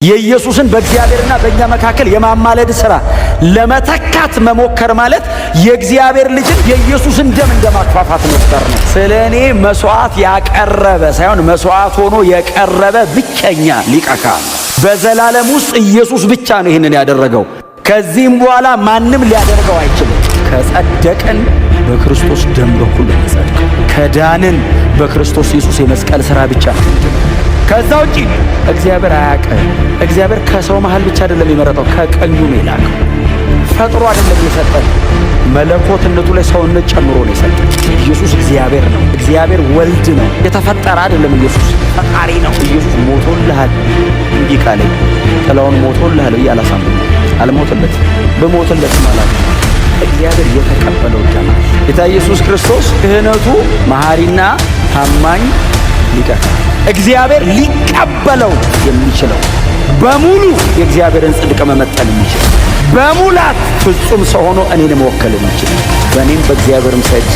የኢየሱስን በእግዚአብሔርና በእኛ መካከል የማማለድ ሥራ ለመተካት መሞከር ማለት የእግዚአብሔር ልጅን የኢየሱስን ደም እንደማጥፋፋት መፍጠር ነው። ስለኔ መስዋዕት ያቀረበ ሳይሆን መስዋዕት ሆኖ የቀረበ ብቸኛ ሊቀ ካህን በዘላለም ውስጥ ኢየሱስ ብቻ ነው ይህንን ያደረገው። ከዚህም በኋላ ማንም ሊያደርገው አይችልም። ከጸደቅን በክርስቶስ ደም በኩል እንጸድቅ፣ ከዳንን በክርስቶስ ኢየሱስ የመስቀል ሥራ ብቻ ነው። ከዛ ውጪ እግዚአብሔር አያውቅም። እግዚአብሔር ከሰው መሃል ብቻ አይደለም የመረጠው፣ ከቀኙም የላከው። ፈጥሮ አይደለም የሰጠን፣ መለኮትነቱ ላይ ሰውነት ጨምሮ ነው የሰጠን። ኢየሱስ እግዚአብሔር ነው። እግዚአብሔር ወልድ ነው። የተፈጠረ አይደለም። ኢየሱስ ፈጣሪ ነው። ኢየሱስ ሞቶልሃል እንጂ ካለኝ ጥላውን ሞቶልሃል ብዬ አላሳምንም። አልሞትለት በሞትለት ማለት እግዚአብሔር የተቀበለው ደም ጌታ ኢየሱስ ክርስቶስ ክህነቱ መሐሪና ታማኝ ሊቀ ካህን እግዚአብሔር ሊቀበለው የሚችለው በሙሉ የእግዚአብሔርን ጽድቅ መመጠን የሚችል በሙላት ፍጹም ሰው ሆኖ እኔን መወከል የሚችል በእኔም በእግዚአብሔርም ሳይድ